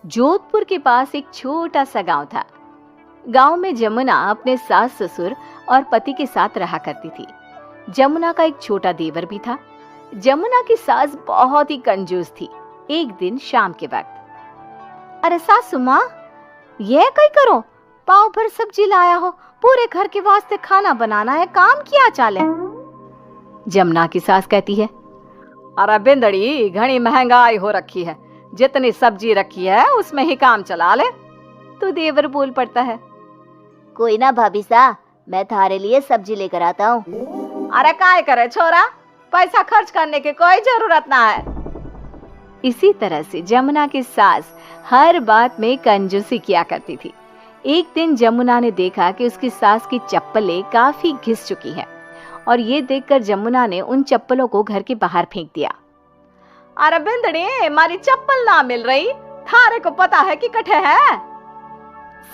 जोधपुर के पास एक छोटा सा गांव था। गांव में जमुना अपने सास ससुर और पति के साथ रहा करती थी। जमुना का एक छोटा देवर भी था। जमुना की सास बहुत ही कंजूस थी। एक दिन शाम के वक्त, अरे सासू माँ, ये कई करो, पाव भर सब्जी लाया हो, पूरे घर के वास्ते खाना बनाना है, काम किया चाले। जमुना की सास कहती है, अरे बिंदड़ी, घनी महंगाई हो रखी है, जितनी सब्जी रखी है उसमें ही काम चला ले। तो देवर बोल पड़ता है, कोई ना भाभी सा, मैं थारे लिए सब्जी लेकर आता हूँ। अरे काय करे छोरा, पैसा खर्च करने की कोई जरूरत ना है। इसी तरह से जमुना की सास हर बात में कंजूसी किया करती थी। एक दिन जमुना ने देखा कि उसकी सास की चप्पलें काफी घिस चुकी हैं और ये देखकर जमुना ने उन चप्पलों को घर के बाहर फेंक दिया। अरे बिंदड़ी, हमारी चप्पल ना मिल रही, थारे को पता है कि कठे है।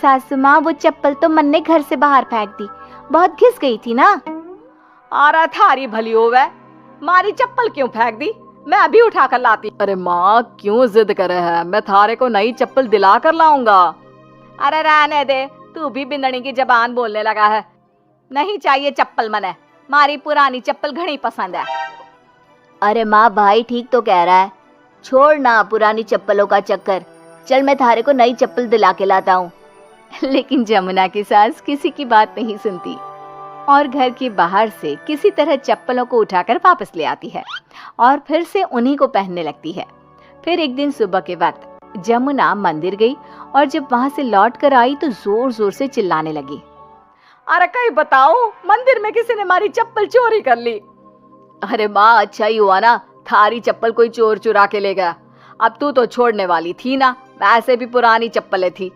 सासू माँ, वो चप्पल तो मन ने घर से बाहर फेंक दी, बहुत घिस गई थी ना। अरे थारी भली होवे, मारी चप्पल क्यों फेंक दी, मैं अभी उठा कर लाती। अरे माँ, क्यों जिद करे है, मैं थारे को नई चप्पल दिला कर लाऊंगा। अरे रहने दे, तू भी बिंदड़ी की जबान बोलने लगा है। नहीं चाहिए चप्पल मने, मारी पुरानी चप्पल घनी पसंद है। अरे माँ, भाई ठीक तो कह रहा है, छोड़ ना पुरानी चप्पलों का चक्कर, चल मैं थारे को नई चप्पल दिला के लाता हूँ। लेकिन जमुना की सास किसी की बात नहीं सुनती और घर के बाहर से किसी तरह चप्पलों को उठाकर वापस ले आती है और फिर से उन्हीं को पहनने लगती है। फिर एक दिन सुबह के वक्त जमुना मंदिर गई और जब वहां से लौट कर आई तो जोर जोर से चिल्लाने लगी, अरे कहीं बताओ, मंदिर में किसी ने हमारी चप्पल चोरी कर ली। अरे माँ, अच्छा ही हुआ ना, थारी चप्पल कोई चोर चुरा के ले गया। अब तू तो छोड़ने वाली थी ना, वैसे भी पुरानी चप्पलें थी।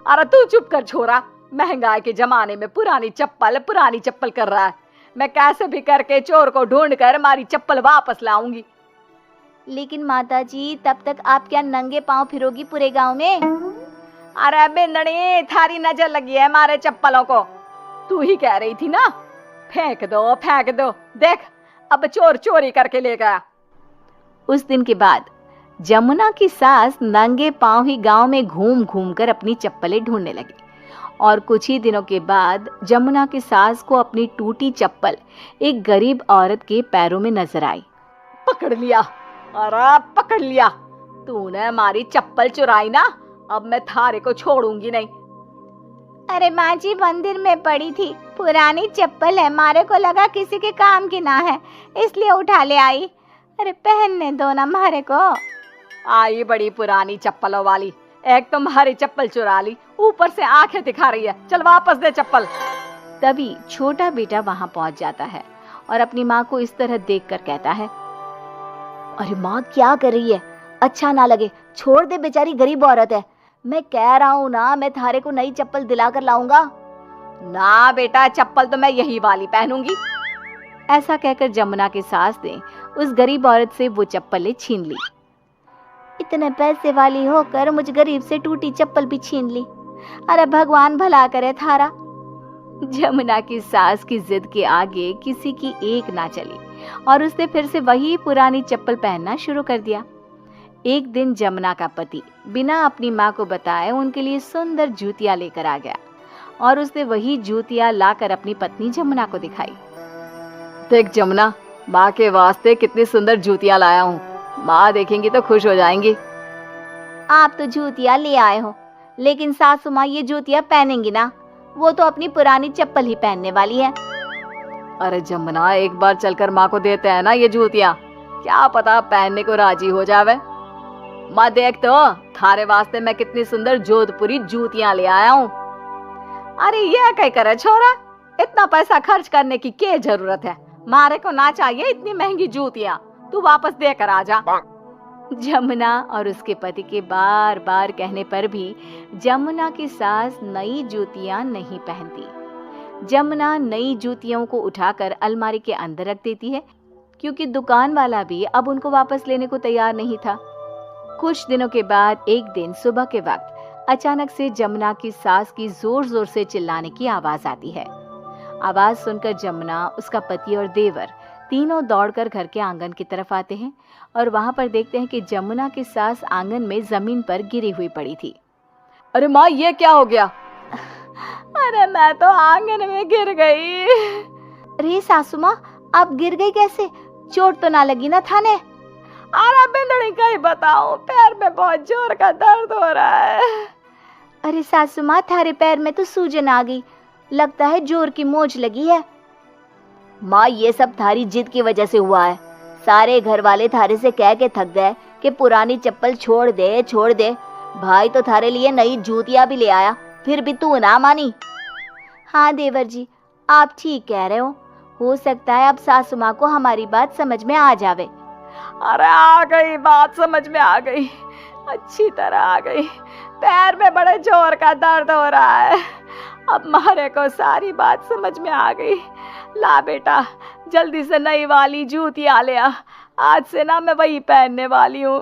अरे तू चुप कर छोरा, महंगाई के जमाने में पुरानी चप्पल कर रहा है। मैं कैसे भी करके चोर को ढूंढ कर हमारी चप्पल वापस लाऊंगी। लेकिन माता जी, तब तक आप क्या नंगे पांव फिरोगी पूरे गांव में? अरे बिंदड़ी, थारी नजर लगी है हमारे चप्पलों को, तू ही कह रही थी ना, फेंक दो, देख अब चोर चोरी करके ले गया। उस दिन के बाद जमुना की सास नंगे पांव ही गांव में घूम घूम कर अपनी चप्पलें ढूंढने लगी और कुछ ही दिनों के बाद जमुना की सास को अपनी टूटी चप्पल एक गरीब औरत के पैरों में नजर आई। पकड़ लिया, अरे पकड़ लिया, तूने हमारी चप्पल चुराई ना, अब मैं थारे को छोड़ूंगी नहीं। अरे माँ जी, मंदिर में पड़ी थी, पुरानी चप्पल है, मारे को लगा किसी के काम की ना है, इसलिए उठा ले आई। अरे पहनने दो ना मारे को। आई बड़ी पुरानी चप्पलों वाली, एक तो हमारी चप्पल चुरा ली, ऊपर से आंखें दिखा रही है, चल वापस दे चप्पल। तभी छोटा बेटा वहां पहुंच जाता है और अपनी माँ को इस तरह देखकर कहता है, अरे माँ, क्या कर रही है, अच्छा ना लगे, छोड़ दे, बेचारी गरीब औरत है। मैं कह रहा हूँ ना, मैं थारे को नई चप्पल दिला कर लाऊंगा। ना बेटा, चप्पल तो मैं यही वाली पहनूंगी। ऐसा कहकर जमुना की सास ने उस गरीब औरत से वो चप्पलें छीन ली। इतने पैसे वाली होकर मुझ गरीब से टूटी चप्पल भी छीन ली, अरे भगवान भला करे थारा। जमुना की सास की जिद के आगे किसी की एक ना चली और उसने फिर से वही पुरानी चप्पल पहनना शुरू कर दिया। एक दिन जमुना का पति बिना अपनी माँ को बताए उनके लिए सुंदर जूतियां लेकर आ गया और उसने वही जूतियां लाकर अपनी पत्नी जमुना को दिखाई। देख जमुना, माँ के वास्ते कितनी सुंदर जूतियां लाया हूँ, माँ देखेंगी तो खुश हो जाएंगी। आप तो जूतियां ले आए हो, लेकिन सासू माँ ये जूतियां पहनेंगी ना, वो तो अपनी पुरानी चप्पल ही पहनने वाली है। अरे जमुना, एक बार चलकर माँ को देते हैं ना ये जूतियां, क्या पता पहनने को राजी हो जावे। माँ देख तो, थारे वास्ते मैं कितनी सुंदर जोधपुरी जूतियां ले आया हूँ। अरे ये क्या करे छोरा, इतना पैसा खर्च करने की क्या जरूरत है, मारे को ना चाहिए इतनी महंगी जूतियां, तू वापस देकर आ जा। जमुना और उसके पति के बार बार कहने पर भी जमुना की सास नई जूतियां नहीं पहनती। जमुना नई जूतियों को उठाकर अलमारी के अंदर रख देती है, क्योंकि दुकान वाला भी अब उनको वापस लेने को तैयार नहीं था। कुछ दिनों के बाद एक दिन सुबह के वक्त अचानक से जमुना की सास की जोर जोर से चिल्लाने की आवाज आती है। आवाज सुनकर जमुना, उसका पति और देवर तीनों दौड़कर घर के आंगन की तरफ आते हैं और वहां पर देखते हैं कि जमुना की सास आंगन में जमीन पर गिरी हुई पड़ी थी। अरे माँ, ये क्या हो गया? अरे मैं तो आंगन में गिर गई। अरे सासू माँ, आप गिर गई कैसे? चोट तो ना लगी ना थाने? अरे बिंदड़ी कहीं बताओ, पैर में बहुत जोर का दर्द हो रहा है। अरे सासू माँ, थारे पैर में तो सूजन आ गई, लगता है जोर की मोच लगी है। माँ, ये सब थारी जिद की वजह से हुआ है। सारे घर वाले थारे से कह के थक गए कि पुरानी चप्पल छोड़ दे छोड़ दे। भाई तो थारे लिए नई जूतियां भी ले आया, फिर भी तू ना मानी। हाँ देवर जी, आप ठीक कह रहे हो सकता है अब सासू माँ को हमारी बात समझ में आ जावे। अरे आ गई, बात समझ में आ गई, अच्छी तरह आ गई। पैर में बड़े जोर का दर्द हो रहा है। अब मारे को सारी बात समझ में आ गई। ला बेटा, जल्दी से नई वाली जूतियां ले आ, आज से ना मैं वही पहनने वाली हूँ।